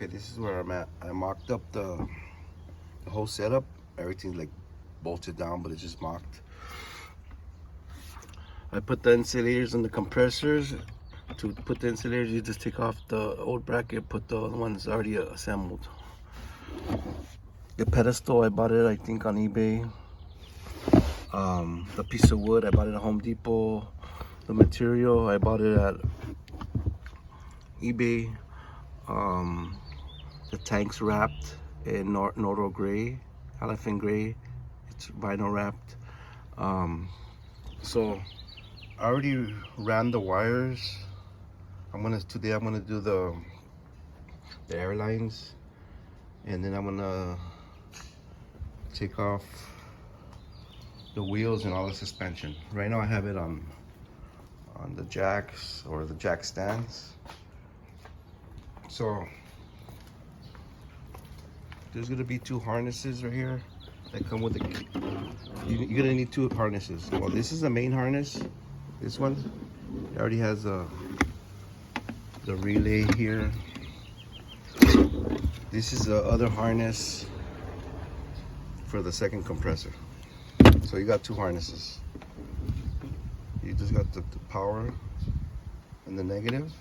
Okay, this is where I'm at. I mocked up the whole setup. Everything's like bolted down, but it's just mocked. I put the insulators on the compressors. To put the insulators, you just take off the old bracket, put the ones already assembled. The pedestal, I bought it, I think, on eBay. The piece of wood, I bought it at Home Depot. The material, I bought it at eBay. The tank's wrapped in Noro gray, elephant gray. It's vinyl wrapped. So I already ran the wires. Today I'm gonna do the airlines, and then I'm gonna take off the wheels and all the suspension. Right now I have it on the jacks or the jack stands. So there's gonna be two harnesses right here that come with the. You're gonna need two harnesses. Well, this is the main harness. This one, it already has the relay here. This is the other harness for the second compressor. So you got two harnesses. You just got the power and the negative.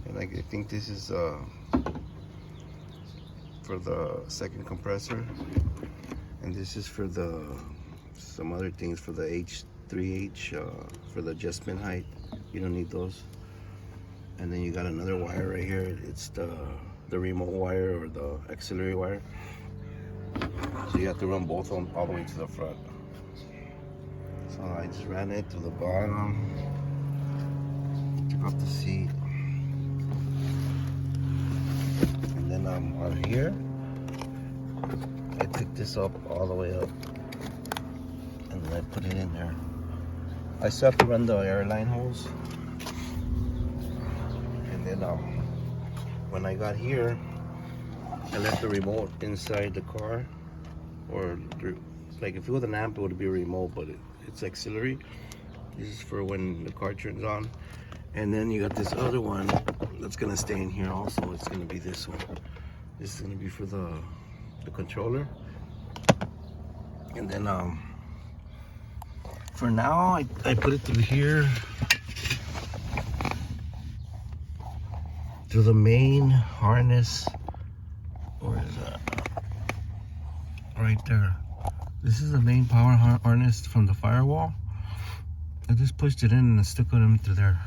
And I think this is for the second compressor, and this is for some other things for the H3H for the adjustment height. You don't need those. And then you got another wire right here. It's the remote wire or the auxiliary wire. So you have to run both of them all the way to the front. So I just ran it to the bottom, took off the seat, and then on here, I took this up all the way up, and then I put it in there. I still have to run the airline hose, and then when I got here, I left the remote inside the car, or like if it was an amp, it would be a remote, but it's auxiliary. This is for when the car turns on. And then you got this other one that's gonna stay in here also. It's gonna be this one. This is gonna be for the controller. And then for now, I put it through here, through the main harness. Where is that? Right there. This is the main power harness from the firewall. I just pushed it in and stuck it in through there.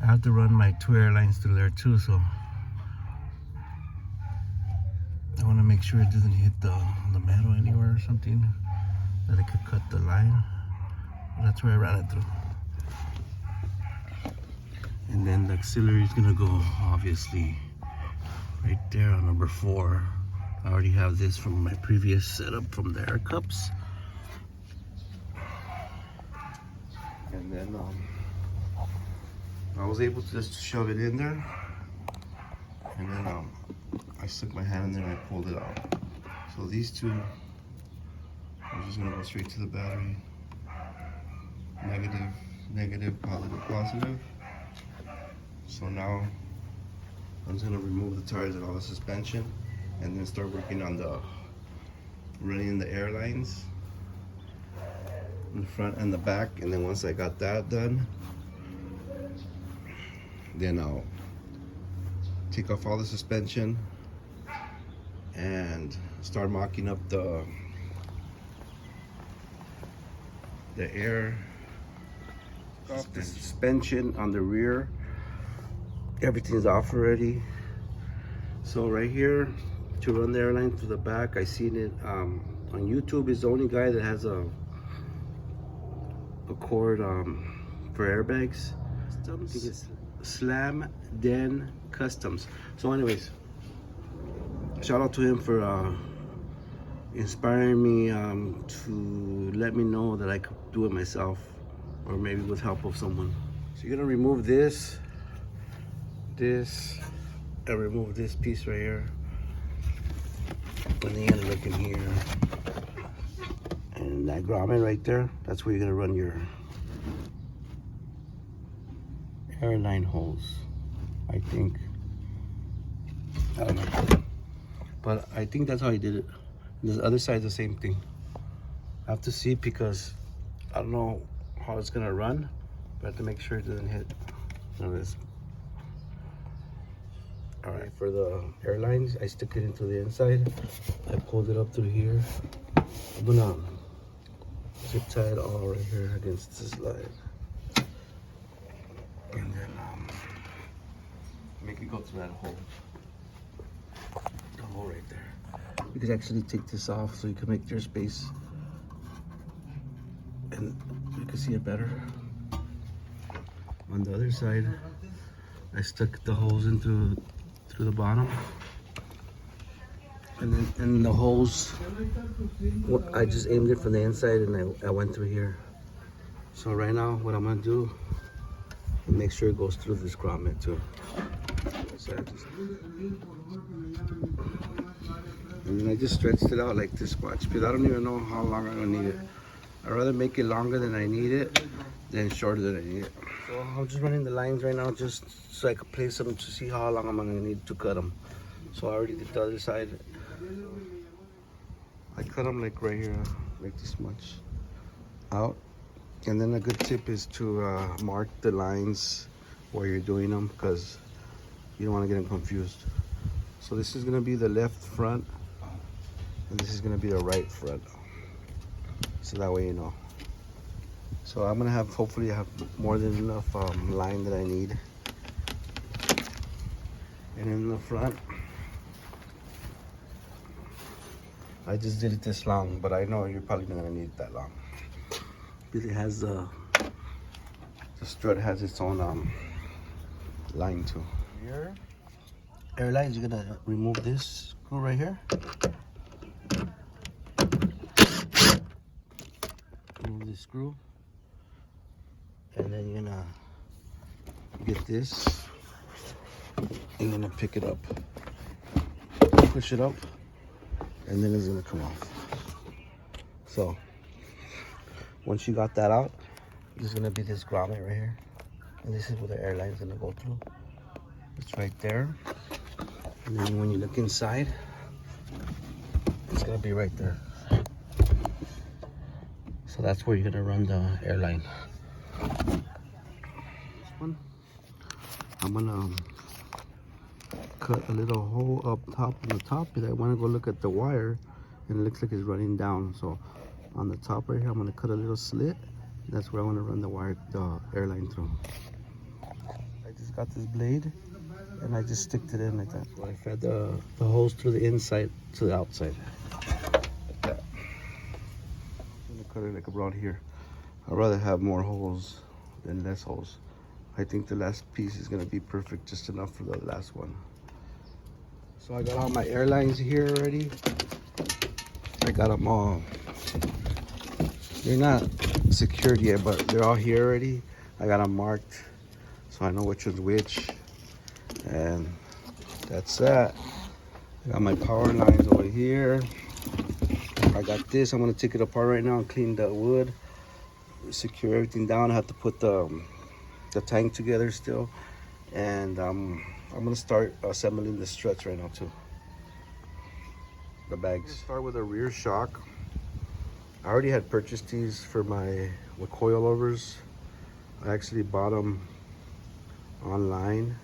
I have to run my two airlines through there too, so I want to make sure it doesn't hit the metal anywhere or something, that it could cut the line. That's where I ran it through. And then the auxiliary is gonna go obviously right there on number 4. I already have this from my previous setup from the air cups. And then I was able to just shove it in there. And then I stuck my hand in there and I pulled it out. So these two are just gonna go straight to the battery. Negative, negative, positive, positive. So now I'm just gonna remove the tires and all the suspension, and then start working on running the airlines in the front and the back. And then once I got that done, then I'll take off all the suspension and start mocking up the air. Off the suspension on the rear. Everything's off already. So right here, to run the airline to the back, I seen it on YouTube. Is the only guy that has a cord for airbags. I think it's Jrod.Customs. So anyways, shout out to him for inspiring me to let me know that I could do it myself, or maybe with help of someone. So you're gonna remove this, and remove this piece right here. And then you're gonna look in here, and that grommet right there, that's where you're gonna run your airline hose, I think. I don't know. But I think that's how he did it. The other side, the same thing. I have to see because I don't know how it's gonna run, but I have to make sure it doesn't hit none of this. All right, for the airlines, I stick it into the inside. I pulled it up through here. I'm gonna zip tie it all right here against this line. And then make it go through that hole. The hole right there. You could actually take this off so you can make your space and you can see it better. On the other side, I stuck the holes in through the bottom. And then in the holes, I just aimed it from the inside and I went through here. So right now, what I'm gonna do, make sure it goes through this grommet too. So and then I just stretched it out like this, watch, because I don't even know how long I'm gonna need it. I'd rather make it longer than I need it than shorter than I need it. So I'm just running the lines right now just so I can place them to see how long I'm gonna need to cut them. So I already did the other side. I cut them like right here, like this much out. And then a good tip is to mark the lines while you're doing them because you don't want to get them confused. So this is going to be the left front and this is going to be the right front. So that way you know. So I'm going to have, hopefully I have more than enough line that I need. And in the front, I just did it this long, but I know you're probably not going to need it that long. It has the strut has its own line too. Here, airlines, you're gonna remove this screw right here. Remove this screw, and then you're gonna get this. You're gonna pick it up, push it up, and then it's gonna come off. So once you got that out, there's gonna be this grommet right here. And this is where the airline's gonna go through. It's right there. And then when you look inside, it's gonna be right there. So that's where you're gonna run the airline. This one, I'm gonna cut a little hole up top on the top because I wanna go look at the wire and it looks like it's running down. So on the top right here, I'm gonna cut a little slit. That's where I want to run the airline through. I just got this blade and I just sticked it in like that. So I fed the hose through the inside to the outside. Like that. I'm gonna cut it like around here. I'd rather have more holes than less holes. I think the last piece is gonna be perfect, just enough for the last one. So I got all my airlines here already. I got them all. They're not secured yet, but they're all here already. I got them marked, so I know which one's which. And that's that. I got my power lines over here. I got this. I'm gonna take it apart right now and clean the wood, secure everything down. I have to put the tank together still, and I'm gonna start assembling the struts right now too. The bags. Start with a rear shock. I already had purchased these for my coilovers. I actually bought them online.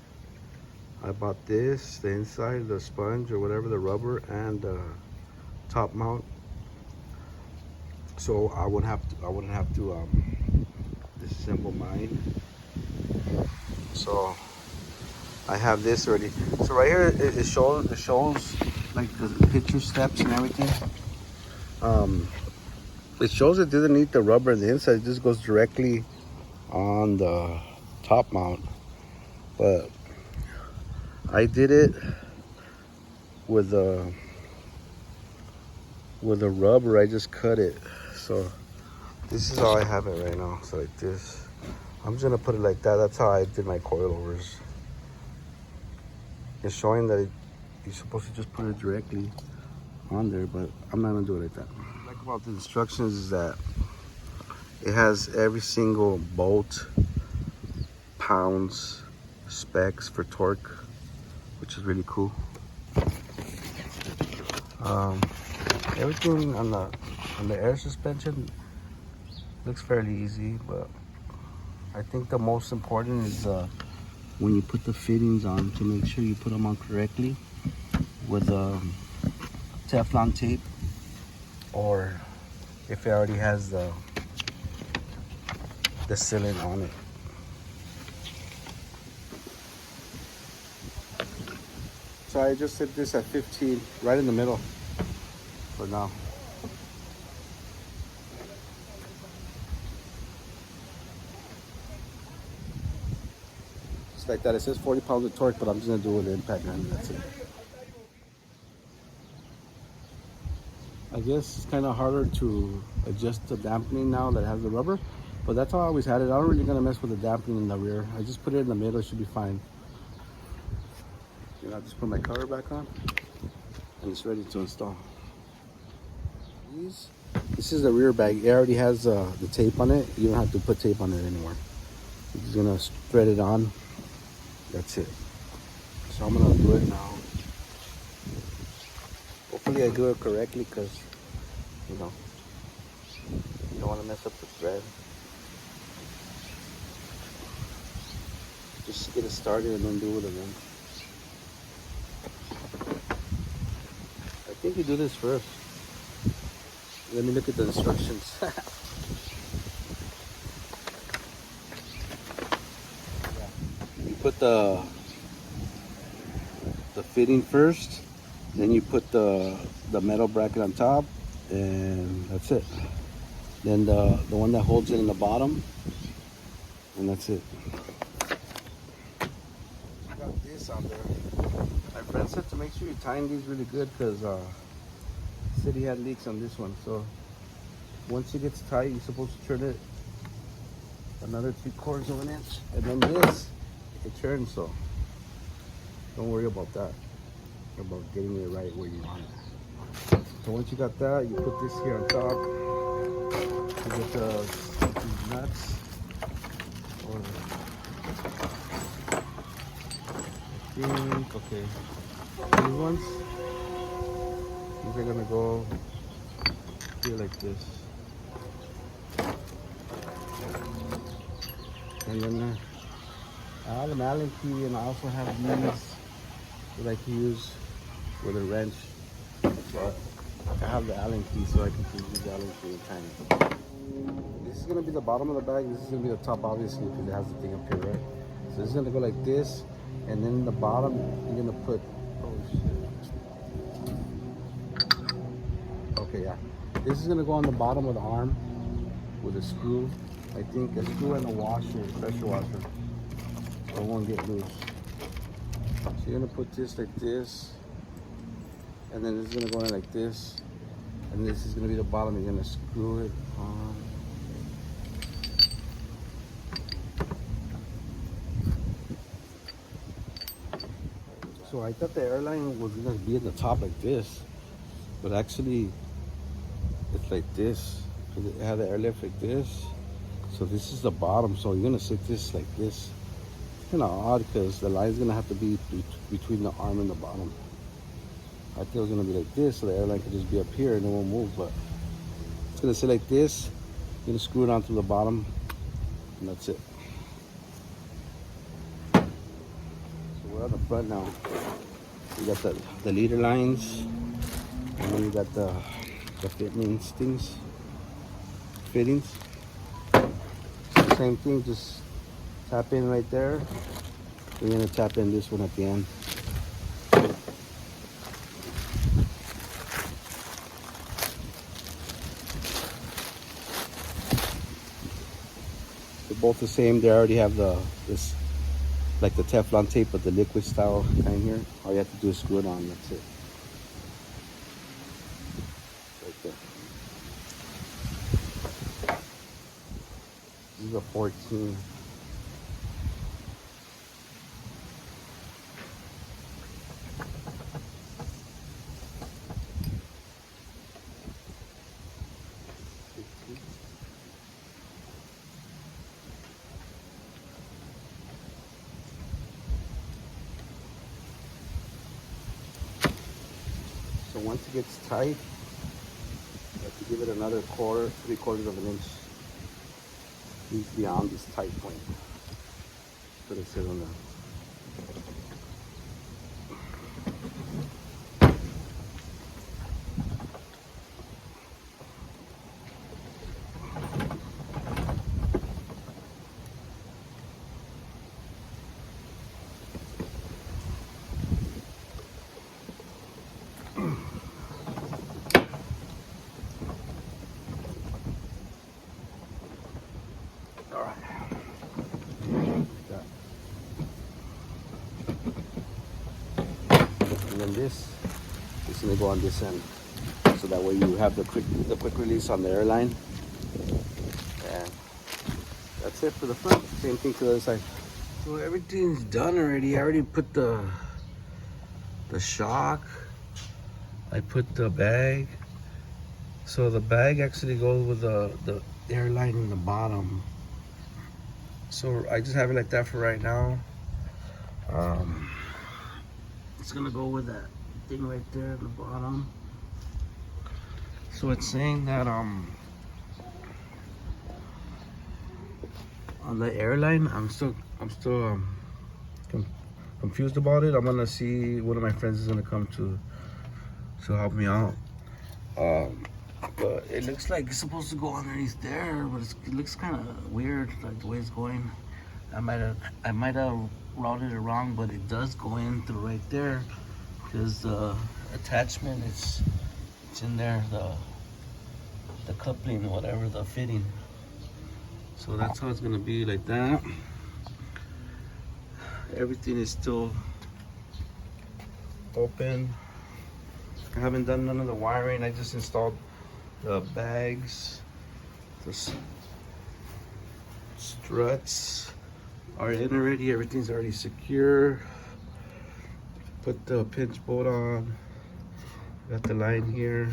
I bought this, the inside, the sponge or whatever, the rubber, and the top mount. So I wouldn't have to disassemble mine. So I have this already. So right here it shows like the picture steps and everything. It shows it doesn't need the rubber on the inside. It just goes directly on the top mount. But I did it with a rubber. I just cut it. So this is how I have it right now. So like this. I'm just gonna put it like that. That's how I did my coilovers. It's showing that you're supposed to just put it directly on there, but I'm not gonna do it like that. What I like about the instructions is that it has every single bolt, pounds, specs for torque, which is really cool. Um, Everything on the air suspension looks fairly easy, but I think the most important is when you put the fittings on, to make sure you put them on correctly with Teflon tape, or if it already has the sealant on it. So I just set this at 15, right in the middle for now. Just like that. It says 40 pounds of torque, but I'm just gonna do it with the impact gun, and that's it. I guess it's kind of harder to adjust the dampening now that it has the rubber, but that's how I always had it. I'm not really gonna mess with the dampening in the rear. I just put it in the middle, it should be fine. You know, I just put my cover back on, and it's ready to install. This is the rear bag. It already has the tape on it. You don't have to put tape on it anymore. You're just gonna thread it on. That's it. So I'm gonna do it now. Hopefully I do it correctly, because you know, you don't want to mess up the thread. Just get it started and then do it again. I think you do this first. Let me look at the instructions. You put the fitting first, then you put the metal bracket on top, and that's it. Then the one that holds it in the bottom, and that's it. I got this on there. My friend said to make sure you tighten these really good, because said he had leaks on this one. So once it gets tight, you're supposed to turn it another 3/4 of an inch, and then this, it turns. So don't worry about that, about getting it right where you want it. So once you got that, you put this here on top. You get these nuts, or I think, okay, these ones, these are gonna go here like this. And then I have an Allen key, and I also have these that I can use with a wrench. So I have the Allen key, so I can use the Allen key and time it. This is gonna be the bottom of the bag. This is gonna be the top, obviously, because it has the thing up here, right? So this is gonna go like this, and then in the bottom, you're gonna put, oh shit. Okay, yeah. This is gonna go on the bottom of the arm with a screw. I think a screw and a washer, pressure washer, so it won't get loose. So you're gonna put this like this, and then this is gonna go in like this, and this is gonna be the bottom. You're gonna screw it on. So I thought the airline was gonna be at the top like this, but actually it's like this. So they have the airlift like this. So this is the bottom. So you're gonna sit this like this. Kind of odd, because the line's gonna have to be between the arm and the bottom. I thought it was gonna be like this, so the airline could just be up here and it won't move. But it's gonna sit like this. You're gonna screw it onto the bottom, and that's it. So we're on the front now. You got the leader lines, and then you got the fittings. Same thing, just tap in right there. We're gonna tap in this one at the end. They're both the same. They already have this like the Teflon tape, but the liquid style kind here. All you have to do is screw it on. That's it. Right there. This is a 14. So once it gets tight, you have to give it another quarter, 3/4 of an inch beyond this tight point. Put it sit on there. And then this is going to go on this end, so that way you have the quick release on the airline. And that's it for the front. Same thing to the other side. So everything's done already. I already put the shock. I put the bag. So the bag actually goes with the airline in the bottom. So I just have it like that for right now. It's gonna go with that thing right there at the bottom. So it's saying that on the airline, I'm still confused about it. I'm gonna see, one of my friends is gonna come to help me out. But it looks like it's supposed to go underneath there, but it looks kind of weird, like the way it's going. I might have routed it wrong, but it does go in through right there, because the attachment it's in there, the coupling, whatever, the fitting. So that's how it's gonna be, like that. Everything is still open. I haven't done none of the wiring. I just installed the bags. The struts are in already. Everything's already secure. Put the pinch bolt on. Got the line here.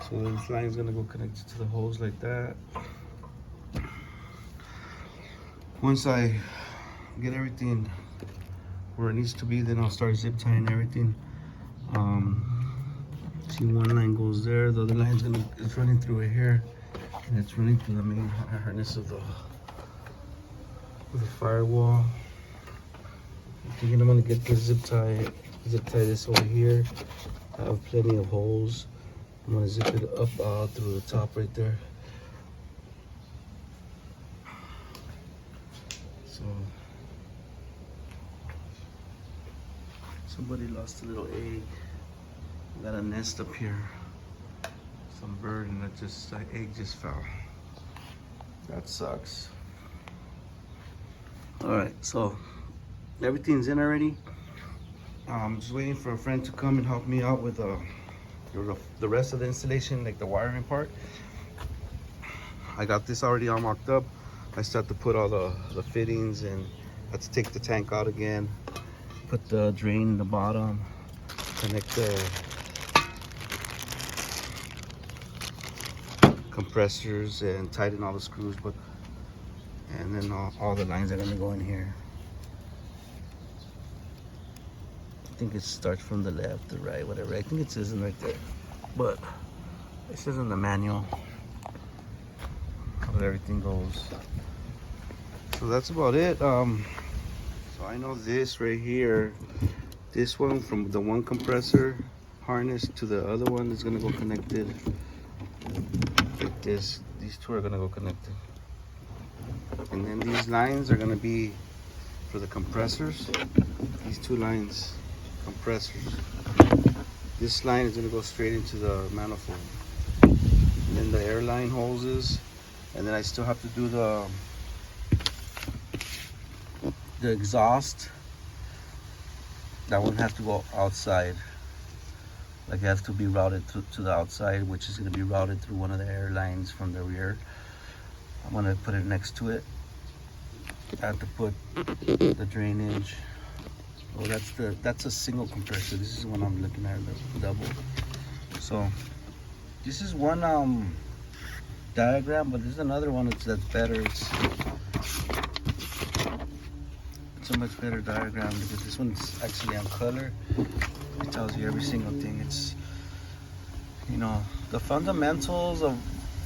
So this line is gonna go connected to the hose like that. Once I get everything where it needs to be, then I'll start zip tying everything. See, one line goes there, the other line's it's running through it here, and it's running through the main harness of the firewall. I'm thinking I'm gonna get the zip tie this over here. I have plenty of holes. I'm gonna zip it up through the top right there. So somebody lost a little egg. Got a nest up here. Some bird, and that egg just fell. That sucks. Alright, so everything's in already. I'm just waiting for a friend to come and help me out with the rest of the installation, like the wiring part. I got this already all mocked up. I still have to put all the fittings, and I have to take the tank out again, put the drain in the bottom, connect the compressors, and tighten all the screws, and then all the lines are gonna go in here. I think it starts from the left or right, whatever. I think it says in right there, but it says in the manual how everything goes. So that's about it. So I know this right here, this one, from the one compressor harness to the other one, is gonna go connected like this. These two are gonna go connected, and then these lines are gonna be for the compressors. These two lines, compressors. This line is gonna go straight into the manifold, and then the airline hoses, and then I still have to do the exhaust. That one has to go outside. Like, it has to be routed to the outside, which is going to be routed through one of the airlines from the rear. I'm going to put it next to it. I have to put the drainage. Oh, that's a single compressor. This is one I'm looking at, the double. So this is one diagram, but there's another one that's better. It's a much better diagram, because this one's actually on color. It tells you every single thing. you know, the fundamentals of,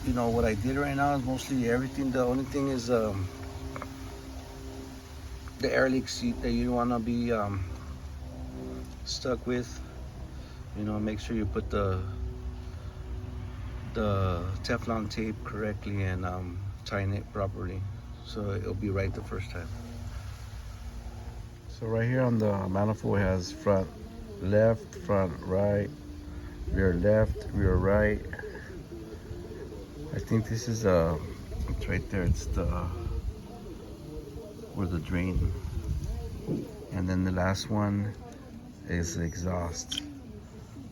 you know, what I did right now is mostly everything. The only thing is the air leak seat that you want to be stuck with. You know, make sure you put the Teflon tape correctly and tighten it properly so it'll be right the first time. So right here on the manifold has front left, front right, rear left, rear right. I think this is it's right there. It's the where the drain, and then the last one is the exhaust.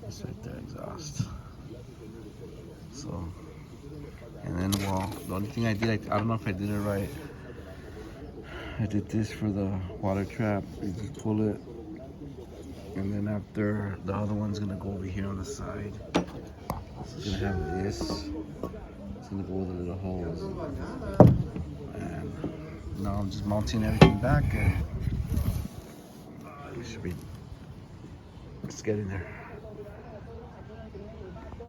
It's right there, exhaust. So, and then well, the only thing I did, I don't know if I did it right. I did this for the water trap. You just pull it, and then after the other one's gonna go over here on the side. So it's gonna have this. It's gonna go with the little holes. And now I'm just mounting everything back, and it should be. Let's get in there.